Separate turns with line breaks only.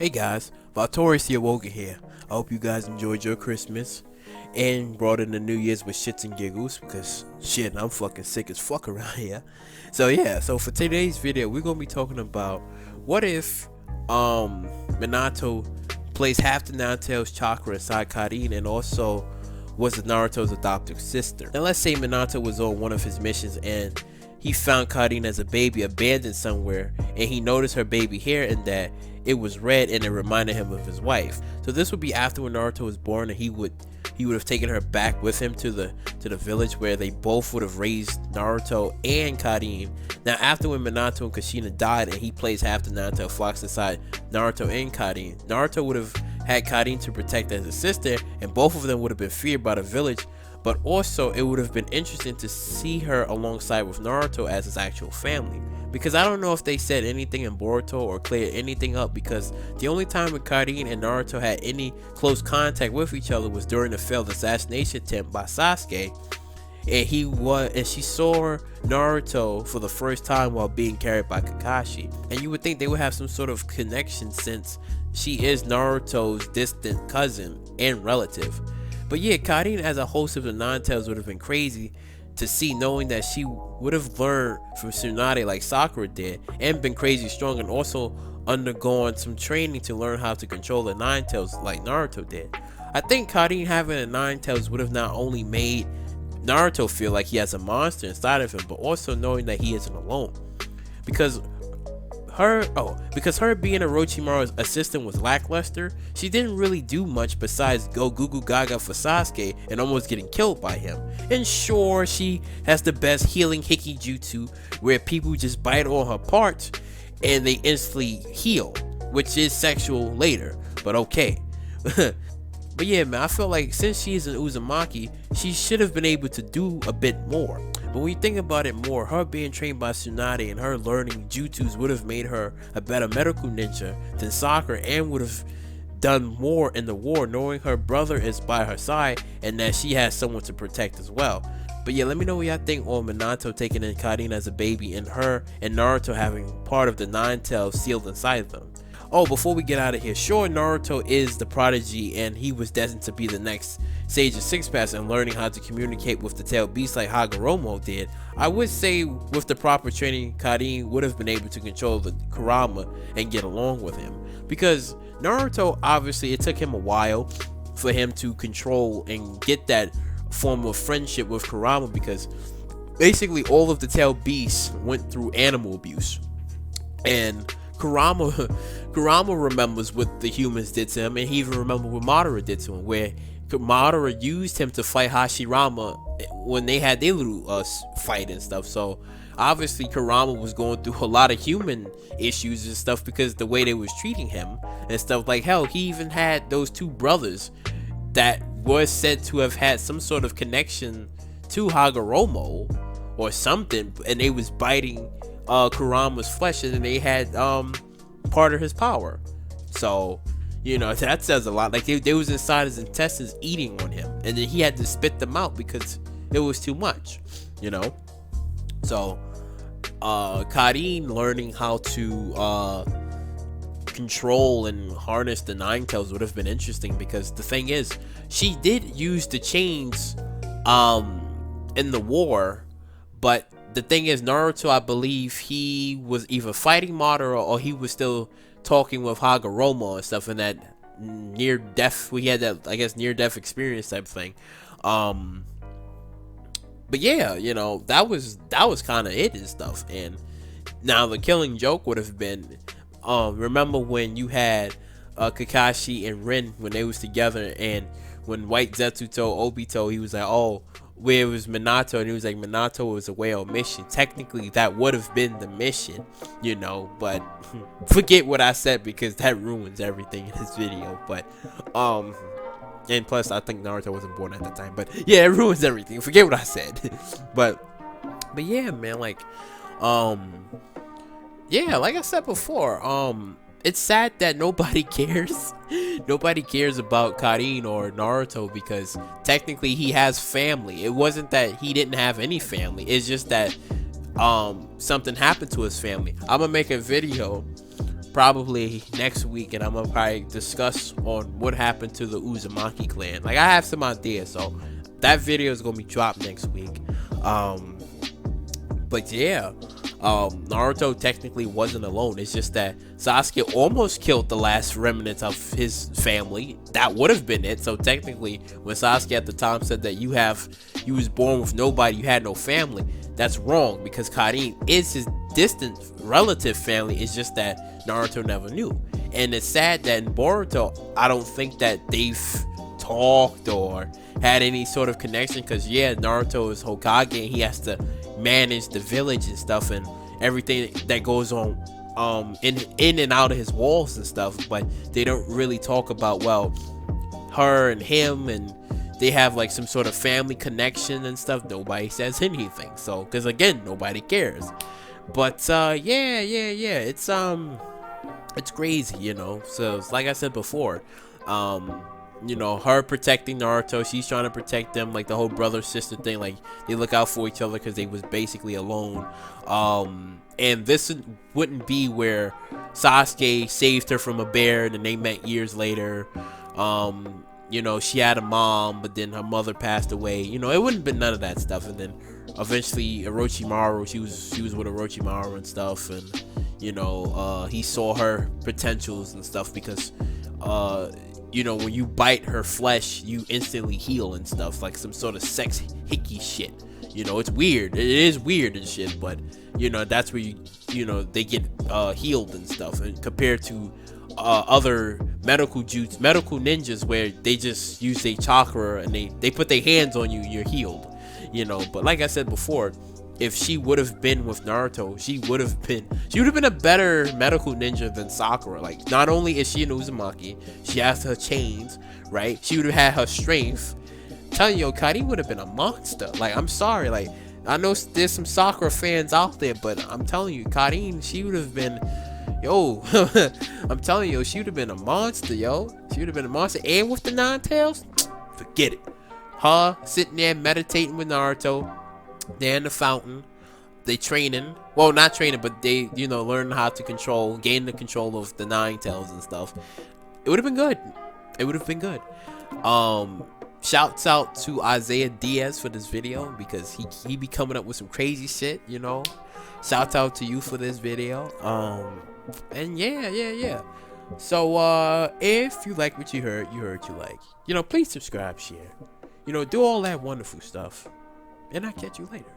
Hey guys, VALTORIOUS the AWOKEN here. I hope you guys enjoyed your Christmas and brought in the New Year's with shits and giggles because shit, I'm fucking sick as fuck around here. So for today's video, we're gonna be talking about what if Minato plays half the Nine Tails chakra inside Karin and also was Naruto's adopted sister. Now let's say Minato was on one of his missions and he found Karin as a baby abandoned somewhere, and he noticed her baby hair and that it was red and it reminded him of his wife. So this would be after when Naruto was born, and he would have taken her back with him to the village where they both would have raised Naruto and Karin. Now after when Minato and Kushina died and he plays half the Nine Tails flocks inside Naruto and Karin, Naruto would have had Karin to protect as a sister, and both of them would have been feared by the village. But also it would have been interesting to see her alongside with Naruto as his actual family, because I don't know if they said anything in Boruto or cleared anything up, because the only time when Karin and Naruto had any close contact with each other was during the failed assassination attempt by Sasuke, and she saw Naruto for the first time while being carried by Kakashi, and you would think they would have some sort of connection since she is Naruto's distant cousin and relative. But yeah, Karin as a host of the Nine Tails would have been crazy to see, knowing that she would have learned from Tsunade like Sakura did and been crazy strong, and also undergone some training to learn how to control the Nine Tails like Naruto did. I think Karin having a Nine Tails would have not only made Naruto feel like he has a monster inside of him, but also knowing that he isn't alone. Because her being Orochimaru's assistant was lackluster. She didn't really do much besides go goo goo gaga for Sasuke and almost getting killed by him. And sure, she has the best healing Hiki Jutsu where people just bite on her parts and they instantly heal, which is sexual later, but okay. But yeah, man, I feel like since she is an Uzumaki, she should have been able to do a bit more. But when you think about it more, her being trained by Tsunade and her learning jutsus would have made her a better medical ninja than Sakura, and would have done more in the war, knowing her brother is by her side and that she has someone to protect as well. But yeah, let me know what y'all think on Minato taking in Karin as a baby and her and Naruto having part of the Nine Tails sealed inside them. Oh, before we get out of here, sure, Naruto is the prodigy and he was destined to be the next Sage of Six Paths and learning how to communicate with the tailed beast like Hagoromo did. I would say with the proper training, Karin would have been able to control the Kurama and get along with him. Because Naruto, obviously, it took him a while for him to control and get that form of friendship with Kurama, because basically all of the tailed beasts went through animal abuse. And Kurama remembers what the humans did to him, and he even remembers what Madara did to him, where Madara used him to fight Hashirama when they had their little fight and stuff. So obviously Kurama was going through a lot of human issues and stuff because the way they was treating him and stuff. Like hell, he even had those two brothers that was said to have had some sort of connection to Hagoromo or something, and they was biting Kurama's flesh, and then they had part of his power. So you know, that says a lot. Like they was inside his intestines eating on him, and then he had to spit them out because it was too much, you know. So Karin learning how to control and harness the Nine Tails would have been interesting, because the thing is, she did use the chains in the war, but the thing is, Naruto, I believe he was either fighting Madara or he was still talking with Hagoromo and stuff in that near death. We had that, I guess, near death experience type thing. But yeah, you know, that was kind of it and stuff. And now the killing joke would have been, remember when you had Kakashi and Rin when they was together, and when White Zetsu told Obito, he was like, oh, where it was Minato, and he was like, Minato was away on mission. Technically that would have been the mission, you know, but forget what I said because that ruins everything in this video. But and plus I think Naruto wasn't born at the time, but yeah, it ruins everything. Forget what I said. but yeah, man, like yeah, like I said before, it's sad that nobody cares. Nobody cares about Karin or Naruto, because technically he has family. It wasn't that he didn't have any family. It's just that something happened to his family. I'm gonna make a video probably next week, and I'm gonna probably discuss on what happened to the Uzumaki clan. Like, I have some ideas, so that video is gonna be dropped next week. But yeah, Naruto technically wasn't alone. It's just that Sasuke almost killed the last remnants of his family. That would have been it. So technically, when Sasuke at the time said that you was born with nobody, you had no family, that's wrong, because Karin is his distant relative family. It's just that Naruto never knew. And it's sad that in Boruto, I don't think that they've talked or had any sort of connection, because yeah, Naruto is Hokage and he has to manage the village and stuff and everything that goes on in and out of his walls and stuff, but they don't really talk about, well, her and him, and they have like some sort of family connection and stuff. Nobody says anything, so because again, nobody cares. But yeah, it's crazy, you know. So like I said before, you know, her protecting Naruto, she's trying to protect them, like the whole brother sister thing, like they look out for each other because they was basically alone. And this wouldn't be where Sasuke saved her from a bear and then they met years later. You know, she had a mom, but then her mother passed away. You know, it wouldn't have been none of that stuff. And then eventually Orochimaru, she was with Orochimaru and stuff, and you know, he saw her potentials and stuff, because you know, when you bite her flesh, you instantly heal and stuff, like some sort of sex hickey shit. You know, it's weird. It is weird and shit, but you know, that's where you know, they get healed and stuff, and compared to other medical ninjas where they just use their chakra and they put their hands on you, you're healed. You know, but like I said before, if she would have been with Naruto, she would have been a better medical ninja than Sakura. Like, not only is she an Uzumaki, she has her chains, right? She would have had her strength. I'm telling you, Karin would have been a monster. Like, I'm sorry, like, I know there's some Sakura fans out there, but I'm telling you, Karin, she would have been, yo, I'm telling you, she would have been a monster, yo. She would have been a monster. And with the 9 tails, forget it. Her sitting there meditating with Naruto, they're in the fountain, they training, well, not training, but they, you know, learn how to gain the control of the 9 tails and stuff. It would have been good. It would have been good. Shouts out to Isaiah Diaz for this video, because he be coming up with some crazy shit, you know. Shouts out to you for this video. And yeah. So if you like what you heard you like, you know, please subscribe, share, you know, do all that wonderful stuff, and I'll catch you later.